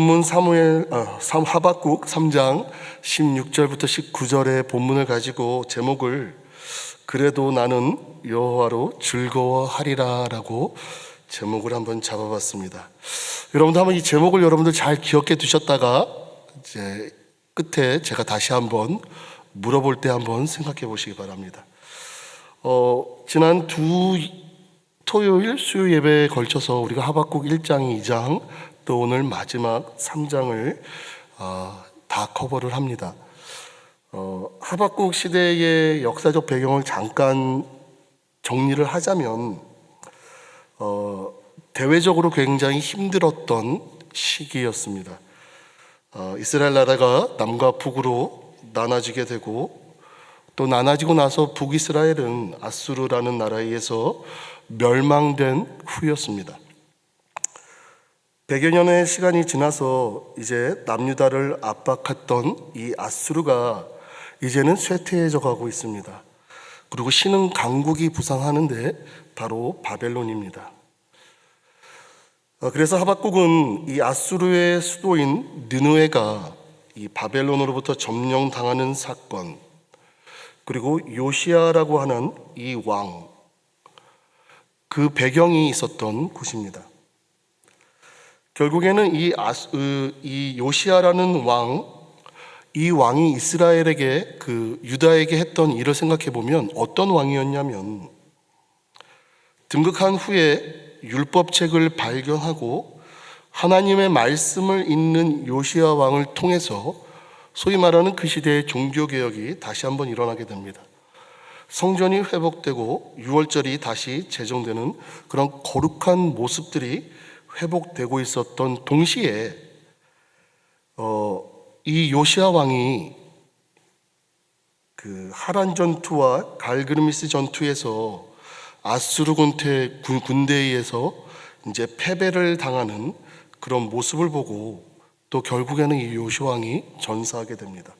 본문 하박국 3장 16절부터 19절의 본문을 가지고 제목을 그래도 나는 여호와로 즐거워하리라 라고 제목을 한번 잡아봤습니다. 여러분들 한번 이 제목을 여러분들 잘 기억해 두셨다가 이제 끝에 제가 다시 한번 물어볼 때 한번 생각해 보시기 바랍니다. 지난 두 토요일 수요 예배에 걸쳐서 우리가 하박국 1장, 2장 또 오늘 마지막 3장을 다 커버를 합니다. 하박국 시대의 역사적 배경을 잠깐 정리를 하자면 대외적으로 굉장히 힘들었던 시기였습니다. 이스라엘 나라가 남과 북으로 나눠지게 되고 또 나눠지고 나서 북이스라엘은 아수르라는 나라에 의해서 멸망된 후였습니다. 100여 년의 시간이 지나서 이제 남유다를 압박했던 이 아수르가 이제는 쇠퇴해져 가고 있습니다. 그리고 신흥 강국이 부상하는데 바로 바벨론입니다. 그래서 하박국은 이 아수르의 수도인 느느웨가 이 바벨론으로부터 점령당하는 사건, 그리고 요시야라고 하는 이 왕, 그 배경이 있었던 곳입니다. 결국에는 이 요시야라는 이 왕이 이스라엘에게 유다에게 했던 일을 생각해 보면 어떤 왕이었냐면, 등극한 후에 율법책을 발견하고 하나님의 말씀을 읽는 요시야 왕을 통해서 소위 말하는 그 시대의 종교개혁이 다시 한번 일어나게 됩니다. 성전이 회복되고 유월절이 다시 제정되는 그런 거룩한 모습들이 회복되고 있었던 동시에 이 요시야 왕이 그 하란 전투와 갈그미스 전투에서 아수르 군대에 의해서 이제 패배를 당하는 그런 모습을 보고 또 결국에는 이 요시야 왕이 전사하게 됩니다.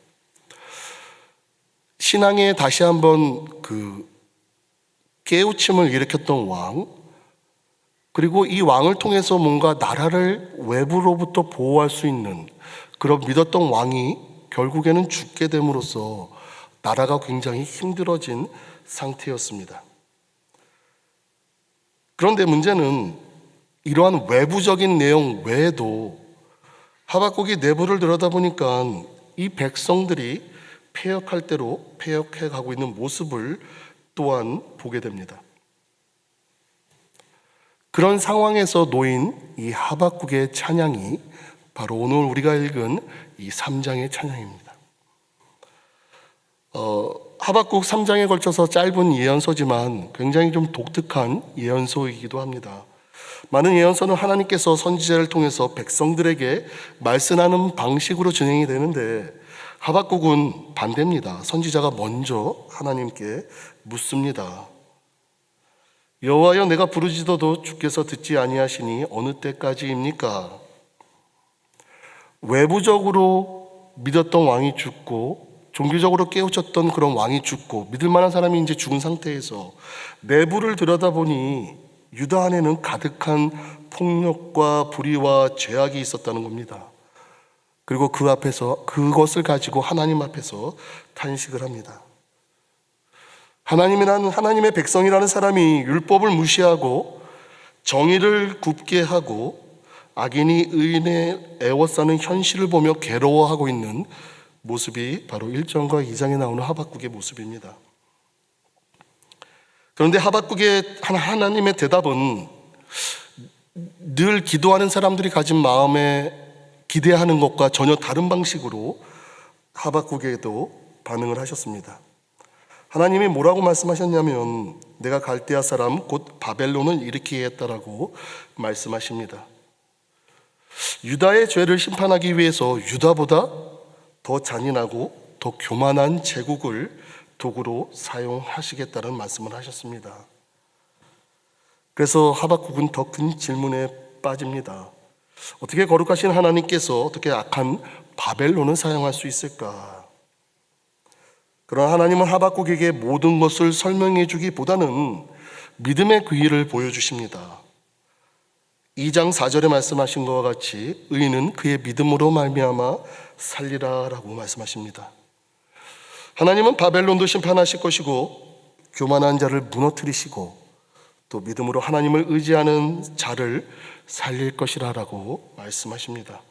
신앙에 다시 한번 깨우침을 일으켰던 왕, 그리고 이 왕을 통해서 뭔가 나라를 외부로부터 보호할 수 있는 그런 믿었던 왕이 결국에는 죽게 됨으로써 나라가 굉장히 힘들어진 상태였습니다. 그런데 문제는 이러한 외부적인 내용 외에도 하박국이 내부를 들여다보니까 이 백성들이 패역할 대로 패역해 가고 있는 모습을 또한 보게 됩니다. 그런 상황에서 놓인 이 하박국의 찬양이 바로 오늘 우리가 읽은 이 3장의 찬양입니다. 하박국 3장에 걸쳐서 짧은 예언서지만 굉장히 좀 독특한 예언서이기도 합니다. 많은 예언서는 하나님께서 선지자를 통해서 백성들에게 말씀하는 방식으로 진행이 되는데, 하박국은 반대입니다. 선지자가 먼저 하나님께 묻습니다. 여호와여, 내가 부르짖어도 주께서 듣지 아니하시니 어느 때까지입니까? 외부적으로 믿었던 왕이 죽고 종교적으로 깨우쳤던 그런 왕이 죽고 믿을 만한 사람이 이제 죽은 상태에서 내부를 들여다보니 유다 안에는 가득한 폭력과 불의와 죄악이 있었다는 겁니다. 그리고 그 앞에서 그것을 가지고 하나님 앞에서 탄식을 합니다. 하나님의 백성이라는 사람이 율법을 무시하고 정의를 굽게 하고 악인이 의인의 애워싸는 현실을 보며 괴로워하고 있는 모습이 바로 1장과 2장에 나오는 하박국의 모습입니다. 그런데 하박국의 하나님의 대답은 늘 기도하는 사람들이 가진 마음에 기대하는 것과 전혀 다른 방식으로 하박국에도 반응을 하셨습니다. 하나님이 뭐라고 말씀하셨냐면, 내가 갈대아 사람 곧 바벨론을 일으키게 했다라고 말씀하십니다. 유다의 죄를 심판하기 위해서 유다보다 더 잔인하고 더 교만한 제국을 도구로 사용하시겠다는 말씀을 하셨습니다. 그래서 하박국은 더 큰 질문에 빠집니다. 어떻게 거룩하신 하나님께서 어떻게 악한 바벨론을 사용할 수 있을까? 그러나 하나님은 하박국에게 모든 것을 설명해 주기보다는 믿음의 귀를 보여주십니다. 2장 4절에 말씀하신 것과 같이 의인은 그의 믿음으로 말미암아 살리라라고 말씀하십니다. 하나님은 바벨론도 심판하실 것이고 교만한 자를 무너뜨리시고 또 믿음으로 하나님을 의지하는 자를 살릴 것이라고 말씀하십니다.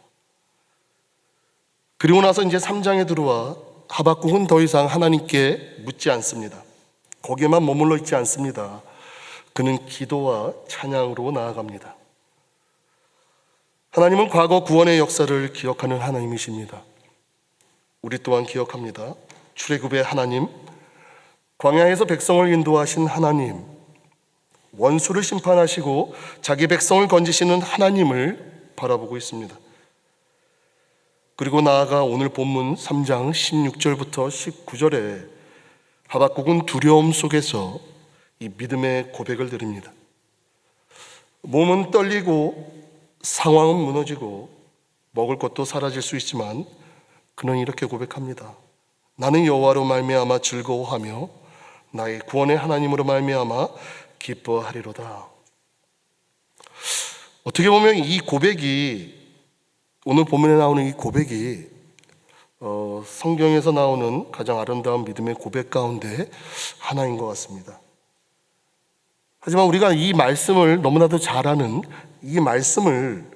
그리고 나서 이제 3장에 들어와 하박국은 더 이상 하나님께 묻지 않습니다. 거기에만 머물러 있지 않습니다. 그는 기도와 찬양으로 나아갑니다. 하나님은 과거 구원의 역사를 기억하는 하나님이십니다. 우리 또한 기억합니다. 출애굽의 하나님, 광야에서 백성을 인도하신 하나님, 원수를 심판하시고 자기 백성을 건지시는 하나님을 바라보고 있습니다. 그리고 나아가 오늘 본문 3장 16절부터 19절에 하박국은 두려움 속에서 이 믿음의 고백을 드립니다. 몸은 떨리고 상황은 무너지고 먹을 것도 사라질 수 있지만 그는 이렇게 고백합니다. 나는 여호와로 말미암아 즐거워하며 나의 구원의 하나님으로 말미암아 기뻐하리로다. 어떻게 보면 이 고백이, 오늘 본문에 나오는 이 고백이 성경에서 나오는 가장 아름다운 믿음의 고백 가운데 하나인 것 같습니다. 하지만 우리가 이 말씀을 너무나도 잘 아는 이 말씀을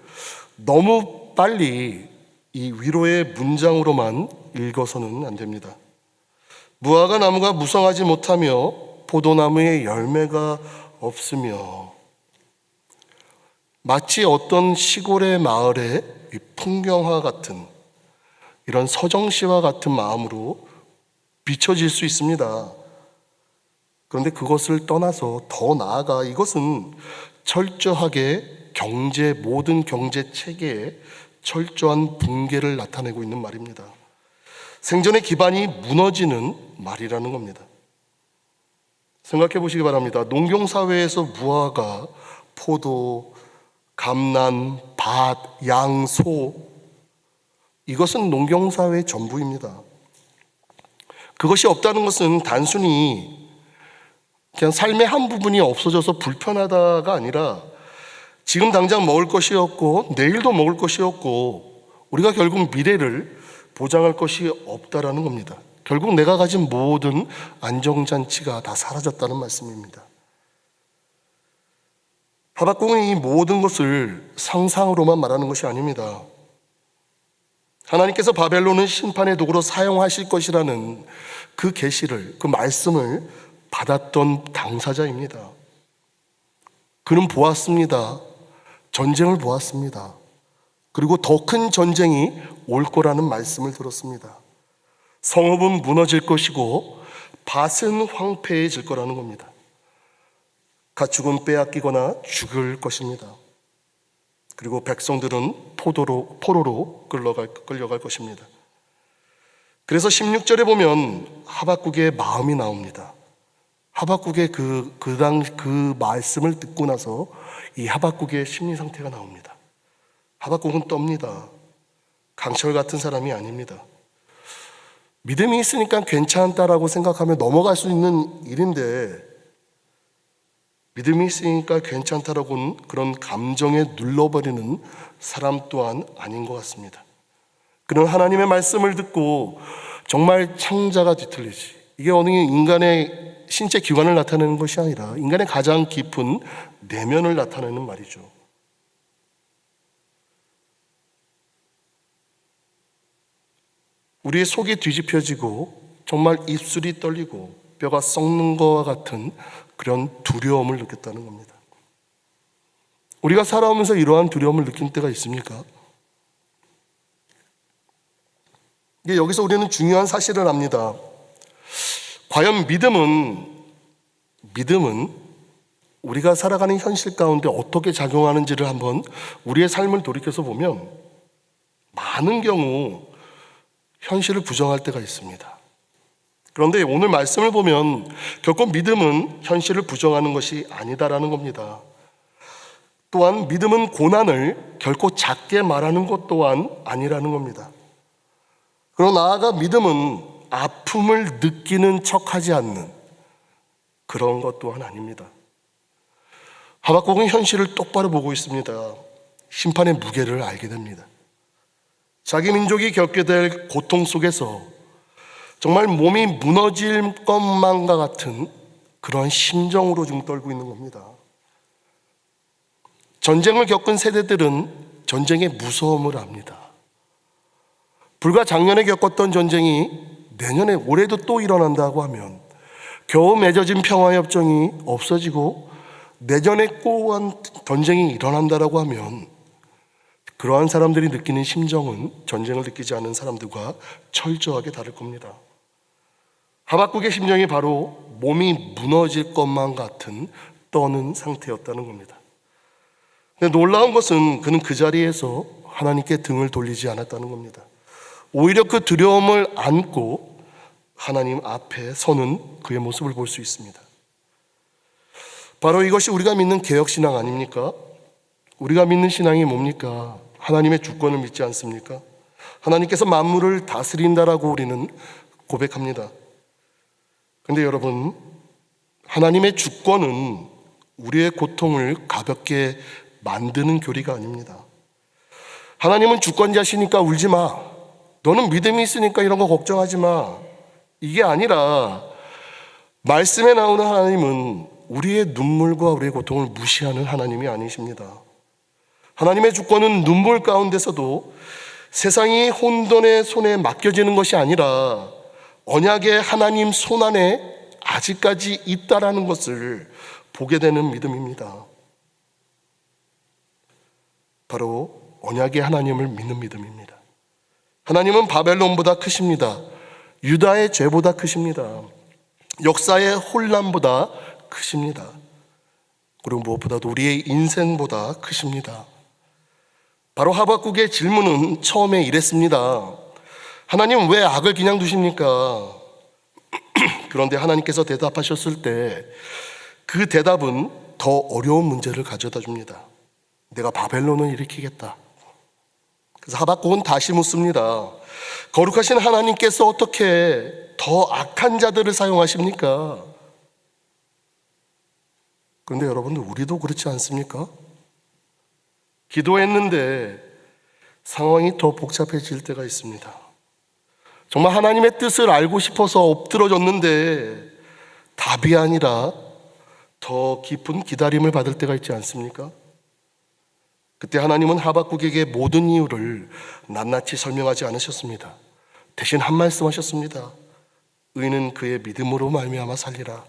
너무 빨리 이 위로의 문장으로만 읽어서는 안 됩니다. 무화과 나무가 무성하지 못하며 포도나무에 열매가 없으며, 마치 어떤 시골의 마을의 풍경화 같은 이런 서정시와 같은 마음으로 비춰질 수 있습니다. 그런데 그것을 떠나서 더 나아가 이것은 철저하게 모든 경제 체계의 철저한 붕괴를 나타내고 있는 말입니다. 생존의 기반이 무너지는 말이라는 겁니다. 생각해 보시기 바랍니다. 농경사회에서 무화과, 포도, 감난, 밭, 양, 소, 이것은 농경사회의 전부입니다. 그것이 없다는 것은 단순히 그냥 삶의 한 부분이 없어져서 불편하다가 아니라 지금 당장 먹을 것이 없고 내일도 먹을 것이 없고 우리가 결국 미래를 보장할 것이 없다라는 겁니다. 결국 내가 가진 모든 안정장치가 다 사라졌다는 말씀입니다. 하박국은 이 모든 것을 상상으로만 말하는 것이 아닙니다. 하나님께서 바벨론을 심판의 도구로 사용하실 것이라는 그 계시를, 그 말씀을 받았던 당사자입니다. 그는 보았습니다. 전쟁을 보았습니다. 그리고 더 큰 전쟁이 올 거라는 말씀을 들었습니다. 성읍은 무너질 것이고 밭은 황폐해질 거라는 겁니다. 가축은 빼앗기거나 죽을 것입니다. 그리고 백성들은 포로로 끌려갈 것입니다. 그래서 16절에 보면 하박국의 마음이 나옵니다. 하박국의 그 말씀을 듣고 나서 이 하박국의 심리 상태가 나옵니다. 하박국은 떱니다. 강철 같은 사람이 아닙니다. 믿음이 있으니까 괜찮다라고 생각하면 넘어갈 수 있는 일인데, 믿음이 있으니까 괜찮다라고는 그런 감정에 눌러버리는 사람 또한 아닌 것 같습니다. 그는 하나님의 말씀을 듣고 정말 창자가 뒤틀리지, 이게 어느 인간의 신체 기관을 나타내는 것이 아니라 인간의 가장 깊은 내면을 나타내는 말이죠. 우리의 속이 뒤집혀지고 정말 입술이 떨리고 뼈가 썩는 것과 같은 그런 두려움을 느꼈다는 겁니다. 우리가 살아오면서 이러한 두려움을 느낀 때가 있습니까? 여기서 우리는 중요한 사실을 압니다. 과연 믿음은 우리가 살아가는 현실 가운데 어떻게 작용하는지를 한번 우리의 삶을 돌이켜서 보면 많은 경우 현실을 부정할 때가 있습니다. 그런데 오늘 말씀을 보면 결코 믿음은 현실을 부정하는 것이 아니다라는 겁니다. 또한 믿음은 고난을 결코 작게 말하는 것 또한 아니라는 겁니다. 그리고 나아가 믿음은 아픔을 느끼는 척하지 않는 그런 것 또한 아닙니다. 하박국은 현실을 똑바로 보고 있습니다. 심판의 무게를 알게 됩니다. 자기 민족이 겪게 될 고통 속에서 정말 몸이 무너질 것만과 같은 그러한 심정으로 지금 떨고 있는 겁니다. 전쟁을 겪은 세대들은 전쟁의 무서움을 압니다. 불과 작년에 겪었던 전쟁이 내년에 올해도 또 일어난다고 하면 겨우 맺어진 평화협정이 없어지고 내년에 또한 전쟁이 일어난다라고 하면 그러한 사람들이 느끼는 심정은 전쟁을 느끼지 않은 사람들과 철저하게 다를 겁니다. 하박국의 심정이 바로 몸이 무너질 것만 같은 떠는 상태였다는 겁니다. 근데 놀라운 것은 그는 그 자리에서 하나님께 등을 돌리지 않았다는 겁니다. 오히려 그 두려움을 안고 하나님 앞에 서는 그의 모습을 볼 수 있습니다. 바로 이것이 우리가 믿는 개혁신앙 아닙니까? 우리가 믿는 신앙이 뭡니까? 하나님의 주권을 믿지 않습니까? 하나님께서 만물을 다스린다라고 우리는 고백합니다. 그런데 여러분, 하나님의 주권은 우리의 고통을 가볍게 만드는 교리가 아닙니다. 하나님은 주권자시니까 울지 마. 너는 믿음이 있으니까 이런 거 걱정하지 마. 이게 아니라 말씀에 나오는 하나님은 우리의 눈물과 우리의 고통을 무시하는 하나님이 아니십니다. 하나님의 주권은 눈물 가운데서도 세상이 혼돈의 손에 맡겨지는 것이 아니라 언약의 하나님 손안에 아직까지 있다라는 것을 보게 되는 믿음입니다. 바로 언약의 하나님을 믿는 믿음입니다. 하나님은 바벨론보다 크십니다. 유다의 죄보다 크십니다. 역사의 혼란보다 크십니다. 그리고 무엇보다도 우리의 인생보다 크십니다. 바로 하박국의 질문은 처음에 이랬습니다. 하나님, 왜 악을 그냥 두십니까? 그런데 하나님께서 대답하셨을 때 그 대답은 더 어려운 문제를 가져다 줍니다. 내가 바벨론을 일으키겠다. 그래서 하박국은 다시 묻습니다. 거룩하신 하나님께서 어떻게 더 악한 자들을 사용하십니까? 그런데 여러분들, 우리도 그렇지 않습니까? 기도했는데 상황이 더 복잡해질 때가 있습니다. 정말 하나님의 뜻을 알고 싶어서 엎드러졌는데 답이 아니라 더 깊은 기다림을 받을 때가 있지 않습니까? 그때 하나님은 하박국에게 모든 이유를 낱낱이 설명하지 않으셨습니다. 대신 한 말씀 하셨습니다. 의인은 그의 믿음으로 말미암아 살리라.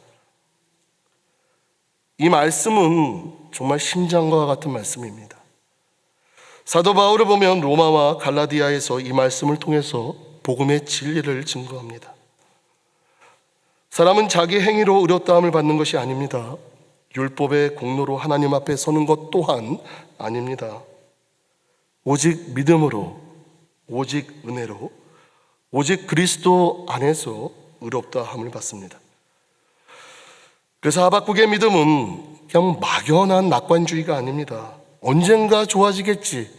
이 말씀은 정말 심장과 같은 말씀입니다. 사도 바울을 보면 로마와 갈라디아에서 이 말씀을 통해서 복음의 진리를 증거합니다. 사람은 자기 행위로 의롭다함을 받는 것이 아닙니다. 율법의 공로로 하나님 앞에 서는 것 또한 아닙니다. 오직 믿음으로, 오직 은혜로, 오직 그리스도 안에서 의롭다함을 받습니다. 그래서 하박국의 믿음은 그냥 막연한 낙관주의가 아닙니다. 언젠가 좋아지겠지.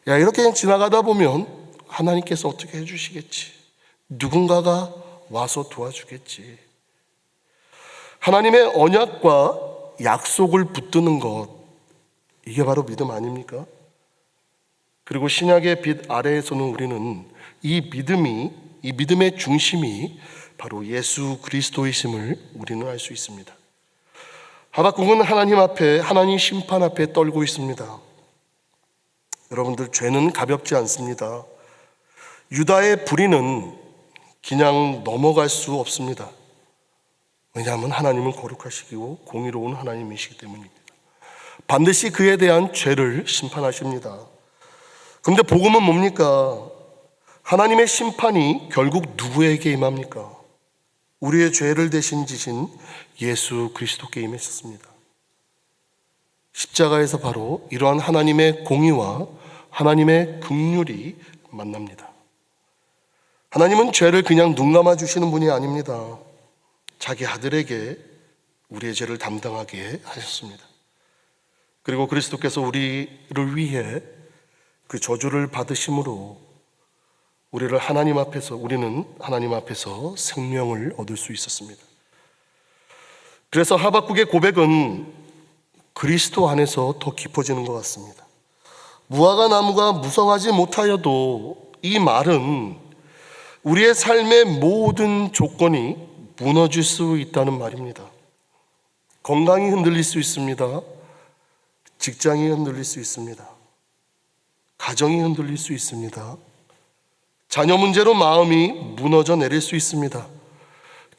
야, 이렇게 그냥 지나가다 보면 하나님께서 어떻게 해주시겠지. 누군가가 와서 도와주겠지. 하나님의 언약과 약속을 붙드는 것, 이게 바로 믿음 아닙니까? 그리고 신약의 빛 아래에서는 우리는 이 믿음의 중심이 바로 예수 그리스도이심을 우리는 알 수 있습니다. 하박국은 하나님 앞에, 하나님 심판 앞에 떨고 있습니다. 여러분들, 죄는 가볍지 않습니다. 유다의 불의는 그냥 넘어갈 수 없습니다. 왜냐하면 하나님은 거룩하시고 공의로운 하나님이시기 때문입니다. 반드시 그에 대한 죄를 심판하십니다. 그런데 복음은 뭡니까? 하나님의 심판이 결국 누구에게 임합니까? 우리의 죄를 대신 지신 예수 그리스도께 임했었습니다. 십자가에서 바로 이러한 하나님의 공의와 하나님의 긍휼이 만납니다. 하나님은 죄를 그냥 눈 감아 주시는 분이 아닙니다. 자기 아들에게 우리의 죄를 담당하게 하셨습니다. 그리고 그리스도께서 우리를 위해 그 저주를 받으심으로 우리는 하나님 앞에서 생명을 얻을 수 있었습니다. 그래서 하박국의 고백은 그리스도 안에서 더 깊어지는 것 같습니다. 무화과 나무가 무성하지 못하여도 이 말은 우리의 삶의 모든 조건이 무너질 수 있다는 말입니다. 건강이 흔들릴 수 있습니다. 직장이 흔들릴 수 있습니다. 가정이 흔들릴 수 있습니다. 자녀 문제로 마음이 무너져 내릴 수 있습니다.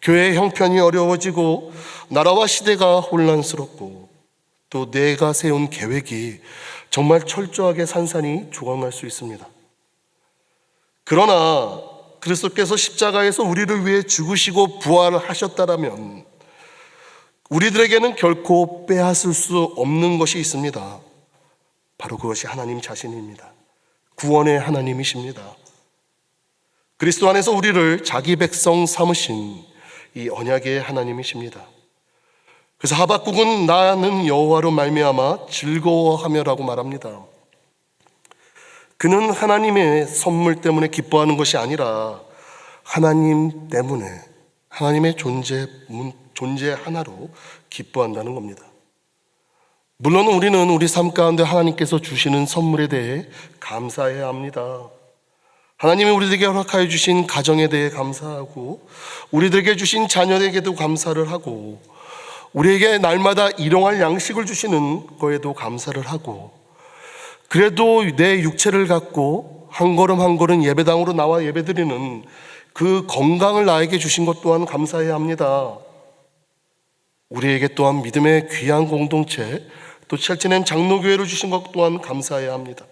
교회의 형편이 어려워지고 나라와 시대가 혼란스럽고 또 내가 세운 계획이 정말 철저하게 산산이 조각날 수 있습니다. 그러나 그리스도께서 십자가에서 우리를 위해 죽으시고 부활하셨다라면 우리들에게는 결코 빼앗을 수 없는 것이 있습니다. 바로 그것이 하나님 자신입니다. 구원의 하나님이십니다. 그리스도 안에서 우리를 자기 백성 삼으신 이 언약의 하나님이십니다. 그래서 하박국은 나는 여호와로 말미암아 즐거워하며라고 말합니다. 그는 하나님의 선물 때문에 기뻐하는 것이 아니라 하나님 때문에 하나님의 존재 하나로 기뻐한다는 겁니다. 물론 우리는 우리 삶 가운데 하나님께서 주시는 선물에 대해 감사해야 합니다. 하나님이 우리들에게 허락하여 주신 가정에 대해 감사하고 우리들에게 주신 자녀에게도 감사를 하고 우리에게 날마다 일용할 양식을 주시는 거에도 감사를 하고 그래도 내 육체를 갖고 한 걸음 한 걸음 예배당으로 나와 예배드리는 그 건강을 나에게 주신 것 또한 감사해야 합니다. 우리에게 또한 믿음의 귀한 공동체 또 첼치냄 장로교회를 주신 것 또한 감사해야 합니다.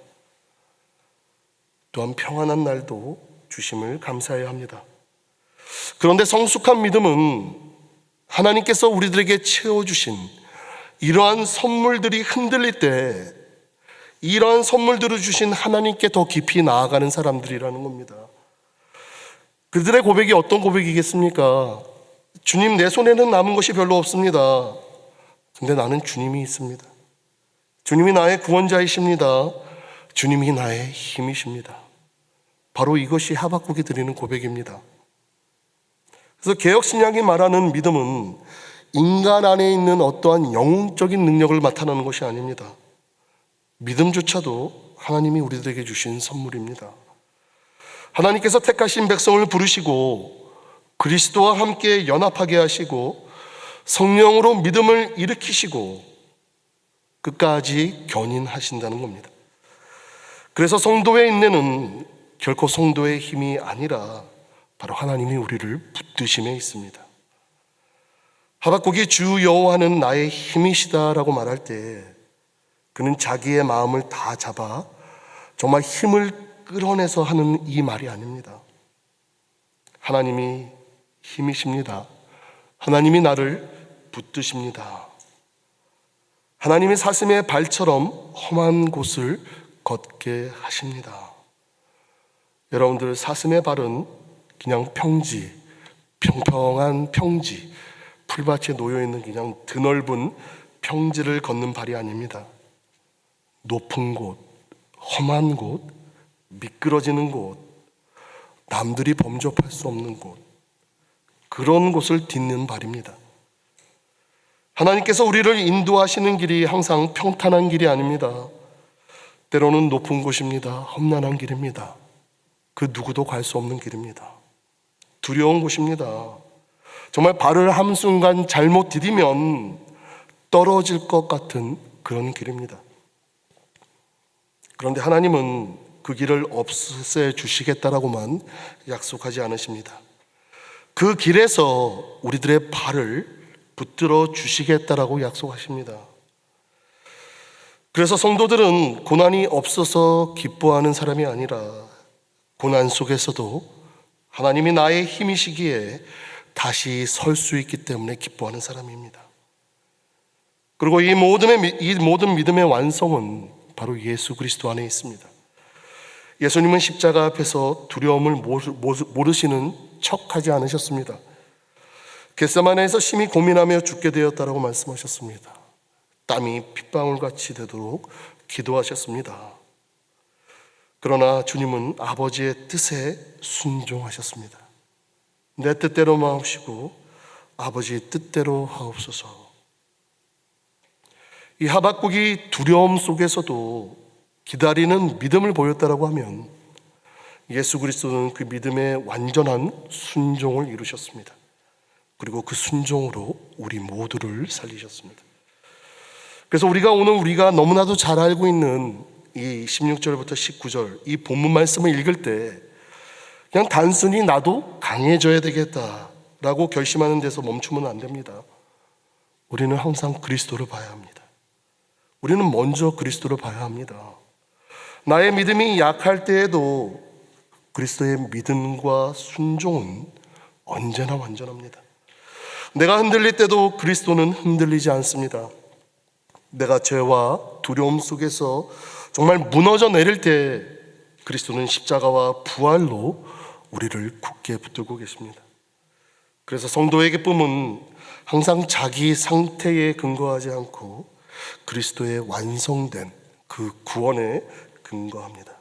또한 평안한 날도 주심을 감사해야 합니다. 그런데 성숙한 믿음은 하나님께서 우리들에게 채워주신 이러한 선물들이 흔들릴 때 이러한 선물들을 주신 하나님께 더 깊이 나아가는 사람들이라는 겁니다. 그들의 고백이 어떤 고백이겠습니까? 주님, 내 손에는 남은 것이 별로 없습니다. 근데 나는 주님이 있습니다. 주님이 나의 구원자이십니다. 주님이 나의 힘이십니다. 바로 이것이 하박국이 드리는 고백입니다. 그래서 개역신약이 말하는 믿음은 인간 안에 있는 어떠한 영적인 능력을 나타내는 것이 아닙니다. 믿음조차도 하나님이 우리들에게 주신 선물입니다. 하나님께서 택하신 백성을 부르시고 그리스도와 함께 연합하게 하시고 성령으로 믿음을 일으키시고 끝까지 견인하신다는 겁니다. 그래서 성도의 인내는 결코 성도의 힘이 아니라 바로 하나님이 우리를 붙드심에 있습니다. 하박국이 주 여호와는 나의 힘이시다라고 말할 때 그는 자기의 마음을 다 잡아 정말 힘을 끌어내서 하는 이 말이 아닙니다. 하나님이 힘이십니다. 하나님이 나를 붙드십니다. 하나님이 사슴의 발처럼 험한 곳을 걷게 하십니다. 여러분들, 사슴의 발은 그냥 평지, 평평한 평지, 풀밭에 놓여있는 그냥 드넓은 평지를 걷는 발이 아닙니다. 높은 곳, 험한 곳, 미끄러지는 곳, 남들이 범접할 수 없는 곳, 그런 곳을 딛는 발입니다. 하나님께서 우리를 인도하시는 길이 항상 평탄한 길이 아닙니다. 때로는 높은 곳입니다. 험난한 길입니다. 그 누구도 갈 수 없는 길입니다. 두려운 곳입니다. 정말 발을 한순간 잘못 디디면 떨어질 것 같은 그런 길입니다. 그런데 하나님은 그 길을 없애 주시겠다라고만 약속하지 않으십니다. 그 길에서 우리들의 발을 붙들어 주시겠다라고 약속하십니다. 그래서 성도들은 고난이 없어서 기뻐하는 사람이 아니라 고난 속에서도 하나님이 나의 힘이시기에 다시 설 수 있기 때문에 기뻐하는 사람입니다. 그리고 이 모든 믿음의 완성은 바로 예수 그리스도 안에 있습니다. 예수님은 십자가 앞에서 두려움을 모르시는 척하지 않으셨습니다. 겟세마네에서 심히 고민하며 죽게 되었다라고 말씀하셨습니다. 땀이 핏방울같이 되도록 기도하셨습니다. 그러나 주님은 아버지의 뜻에 순종하셨습니다. 내 뜻대로 마옵시고 아버지의 뜻대로 하옵소서. 이 하박국이 두려움 속에서도 기다리는 믿음을 보였다라고 하면 예수 그리스도는 그 믿음의 완전한 순종을 이루셨습니다. 그리고 그 순종으로 우리 모두를 살리셨습니다. 그래서 우리가 너무나도 잘 알고 있는 이 16절부터 19절 이 본문 말씀을 읽을 때 그냥 단순히 나도 강해져야 되겠다라고 결심하는 데서 멈추면 안 됩니다. 우리는 항상 그리스도를 봐야 합니다. 우리는 먼저 그리스도를 봐야 합니다. 나의 믿음이 약할 때에도 그리스도의 믿음과 순종은 언제나 완전합니다. 내가 흔들릴 때도 그리스도는 흔들리지 않습니다. 내가 죄와 두려움 속에서 정말 무너져 내릴 때 그리스도는 십자가와 부활로 우리를 굳게 붙들고 계십니다. 그래서 성도에게 뿜은 항상 자기 상태에 근거하지 않고 그리스도의 완성된 그 구원에 근거합니다.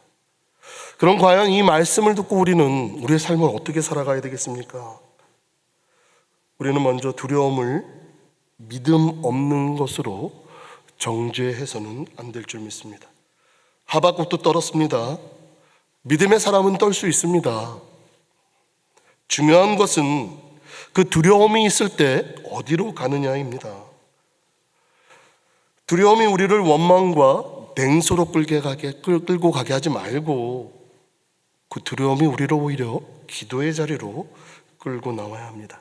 그럼 과연 이 말씀을 듣고 우리는 우리의 삶을 어떻게 살아가야 되겠습니까? 우리는 먼저 두려움을 믿음 없는 것으로 정죄해서는 안 될 줄 믿습니다. 하박국도 떨었습니다. 믿음의 사람은 떨 수 있습니다. 중요한 것은 그 두려움이 있을 때 어디로 가느냐입니다. 두려움이 우리를 원망과 냉소로 끌고 가게 하지 말고 그 두려움이 우리를 오히려 기도의 자리로 끌고 나와야 합니다.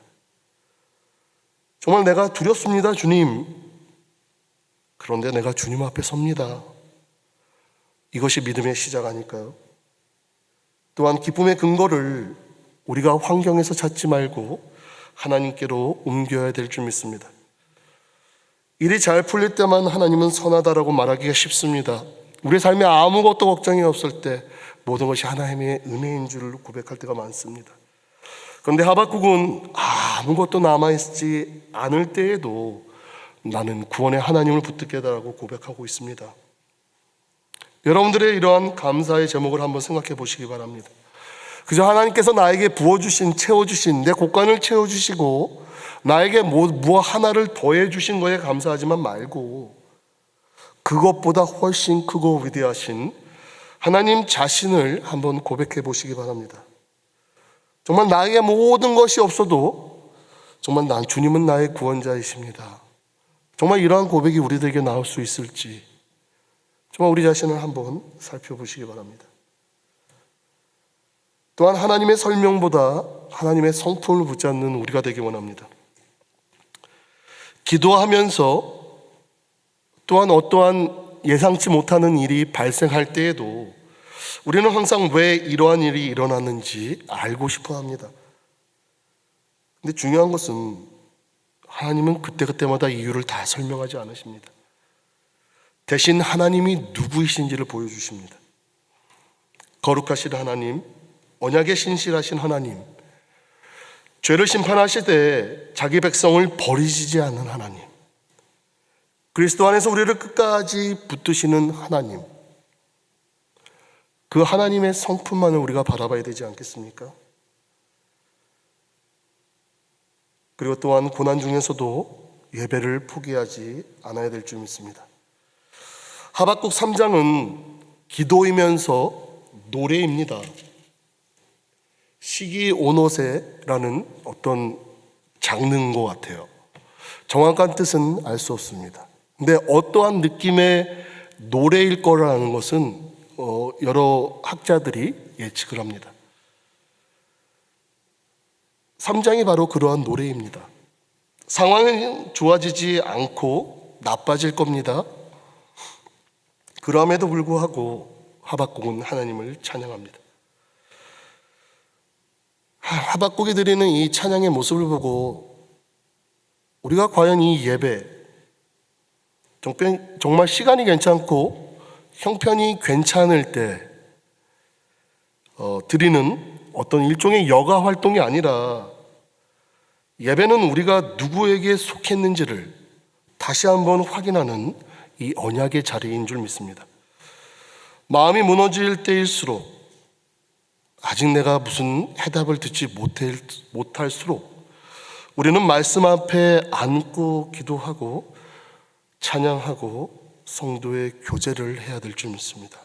정말 내가 두렵습니다, 주님. 그런데 내가 주님 앞에 섭니다. 이것이 믿음의 시작 아닐까요? 또한 기쁨의 근거를 우리가 환경에서 찾지 말고 하나님께로 옮겨야 될 줄 믿습니다. 일이 잘 풀릴 때만 하나님은 선하다라고 말하기가 쉽습니다. 우리 삶에 아무것도 걱정이 없을 때 모든 것이 하나님의 은혜인 줄 고백할 때가 많습니다. 그런데 하박국은 아무것도 남아있지 않을 때에도 나는 구원의 하나님을 붙들겠다라고 고백하고 있습니다. 여러분들의 이러한 감사의 제목을 한번 생각해 보시기 바랍니다. 그저 하나님께서 나에게 부어주신, 채워주신, 내 곳간을 채워주시고 나에게 무엇 하나를 더해주신 거에 감사하지만 말고 그것보다 훨씬 크고 위대하신 하나님 자신을 한번 고백해 보시기 바랍니다. 정말 나에게 모든 것이 없어도 정말 주님은 나의 구원자이십니다. 정말 이러한 고백이 우리들에게 나올 수 있을지 정말 우리 자신을 한번 살펴보시기 바랍니다. 또한 하나님의 설명보다 하나님의 성품을 붙잡는 우리가 되기 원합니다. 기도하면서 또한 어떠한 예상치 못하는 일이 발생할 때에도 우리는 항상 왜 이러한 일이 일어났는지 알고 싶어 합니다. 근데 중요한 것은 하나님은 그때그때마다 이유를 다 설명하지 않으십니다. 대신 하나님이 누구이신지를 보여주십니다. 거룩하신 하나님, 언약에 신실하신 하나님, 죄를 심판하실 때 자기 백성을 버리시지 않는 하나님, 그리스도 안에서 우리를 끝까지 붙드시는 하나님, 그 하나님의 성품만을 우리가 바라봐야 되지 않겠습니까? 그리고 또한 고난 중에서도 예배를 포기하지 않아야 될 줄 믿습니다. 하박국 3장은 기도이면서 노래입니다. 시기오노세라는 어떤 장르인 것 같아요. 정확한 뜻은 알 수 없습니다. 근데 어떠한 느낌의 노래일 거라는 것은 여러 학자들이 예측을 합니다. 3장이 바로 그러한 노래입니다. 상황은 좋아지지 않고 나빠질 겁니다. 그럼에도 불구하고 하박국은 하나님을 찬양합니다. 하박국이 드리는 이 찬양의 모습을 보고 우리가 과연 이 예배, 정말 시간이 괜찮고 형편이 괜찮을 때 드리는 어떤 일종의 여가 활동이 아니라 예배는 우리가 누구에게 속했는지를 다시 한번 확인하는 이 언약의 자리인 줄 믿습니다. 마음이 무너질 때일수록 아직 내가 무슨 해답을 듣지 못할수록 우리는 말씀 앞에 앉고 기도하고 찬양하고 성도의 교제를 해야 될 줄 믿습니다.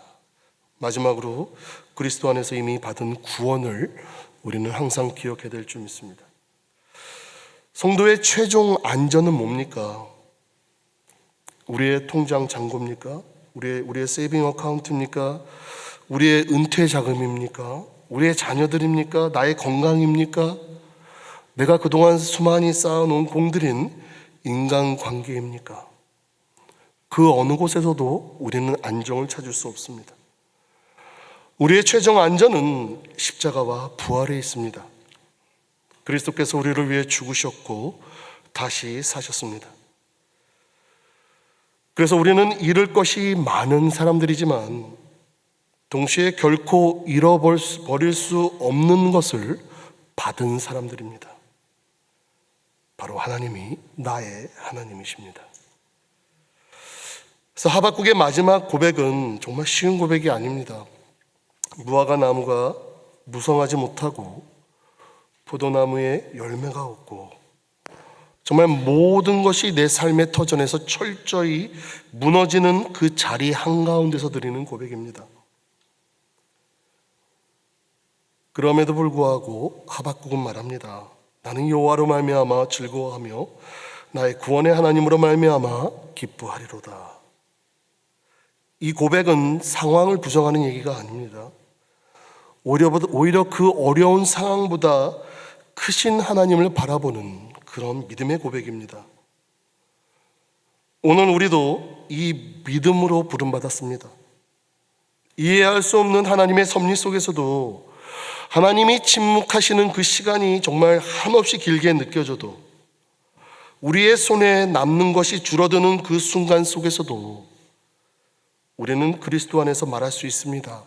마지막으로 그리스도 안에서 이미 받은 구원을 우리는 항상 기억해야 될 줄 믿습니다. 성도의 최종 안전은 뭡니까? 우리의 통장 잔고입니까? 우리의 세이빙 어카운트입니까? 우리의 은퇴 자금입니까? 우리의 자녀들입니까? 나의 건강입니까? 내가 그동안 수많이 쌓아놓은 공들인 인간관계입니까? 그 어느 곳에서도 우리는 안정을 찾을 수 없습니다. 우리의 최종 안전은 십자가와 부활에 있습니다. 그리스도께서 우리를 위해 죽으셨고 다시 사셨습니다. 그래서 우리는 잃을 것이 많은 사람들이지만 동시에 결코 잃어버릴 수 없는 것을 받은 사람들입니다. 바로 하나님이 나의 하나님이십니다. 그래서 하박국의 마지막 고백은 정말 쉬운 고백이 아닙니다. 무화과 나무가 무성하지 못하고 포도나무에 열매가 없고 정말 모든 것이 내 삶의 터전에서 철저히 무너지는 그 자리 한가운데서 드리는 고백입니다. 그럼에도 불구하고 하박국은 말합니다. 나는 여호와로 말미암아 즐거워하며 나의 구원의 하나님으로 말미암아 기뻐하리로다. 이 고백은 상황을 부정하는 얘기가 아닙니다. 오히려 그 어려운 상황보다 크신 하나님을 바라보는 그런 믿음의 고백입니다. 오늘 우리도 이 믿음으로 부름받았습니다. 이해할 수 없는 하나님의 섭리 속에서도 하나님이 침묵하시는 그 시간이 정말 한없이 길게 느껴져도 우리의 손에 남는 것이 줄어드는 그 순간 속에서도 우리는 그리스도 안에서 말할 수 있습니다.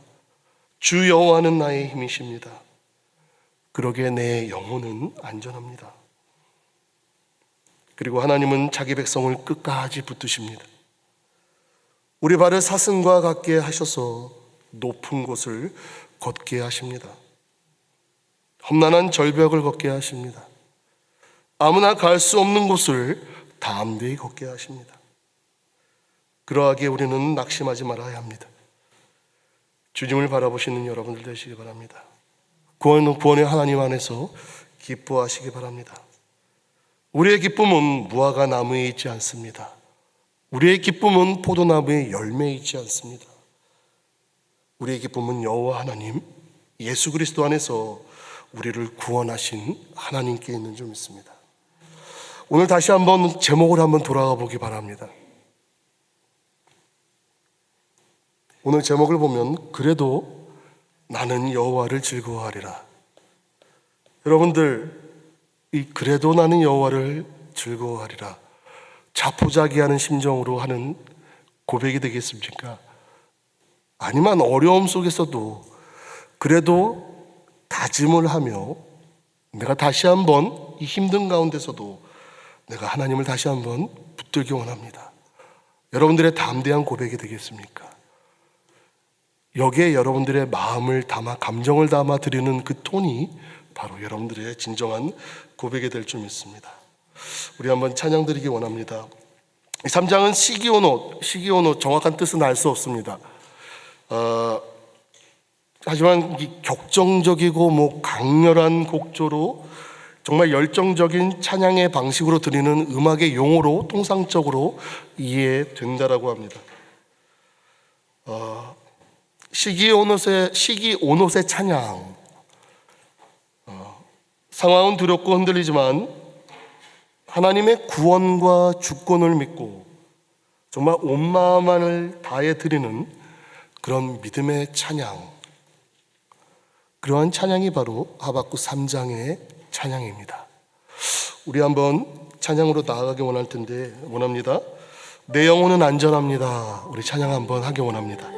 주 여호와는 나의 힘이십니다. 그러기에 내 영혼은 안전합니다. 그리고 하나님은 자기 백성을 끝까지 붙드십니다. 우리 발을 사슴과 같게 하셔서 높은 곳을 걷게 하십니다. 험난한 절벽을 걷게 하십니다. 아무나 갈 수 없는 곳을 담대히 걷게 하십니다. 그러하기에 우리는 낙심하지 말아야 합니다. 주님을 바라보시는 여러분들 되시기 바랍니다. 구원의 하나님 안에서 기뻐하시기 바랍니다. 우리의 기쁨은 무화과 나무에 있지 않습니다. 우리의 기쁨은 포도나무의 열매에 있지 않습니다. 우리의 기쁨은 여호와 하나님 예수 그리스도 안에서 우리를 구원하신 하나님께 있는 줄 믿습니다. 오늘 다시 한번 제목을 한번 돌아가 보기 바랍니다. 오늘 제목을 보면 그래도 나는 여호와를 즐거워하리라. 여러분들 이 그래도 나는 여호와를 즐거워하리라 자포자기하는 심정으로 하는 고백이 되겠습니까? 아니면 어려움 속에서도 그래도 다짐을 하며 내가 다시 한번 이 힘든 가운데서도 내가 하나님을 다시 한번 붙들기 원합니다. 여러분들의 담대한 고백이 되겠습니까? 여기에 여러분들의 마음을 담아 감정을 담아 드리는 그 톤이 바로 여러분들의 진정한 고백이 될 줄 믿습니다. 우리 한번 찬양 드리기 원합니다. 이 3장은 시기온옷 정확한 뜻은 알 수 없습니다. 하지만 격정적이고 강렬한 곡조로 정말 열정적인 찬양의 방식으로 드리는 음악의 용어로 통상적으로 이해된다라고 합니다. 시기온옷의 찬양. 상황은 두렵고 흔들리지만 하나님의 구원과 주권을 믿고 정말 온 마음을 다해 드리는 그런 믿음의 찬양. 그러한 찬양이 바로 하박국 3장의 찬양입니다. 우리 한번 찬양으로 나아가기 원합니다. 내 영혼은 안전합니다. 우리 찬양 한번 하기 원합니다.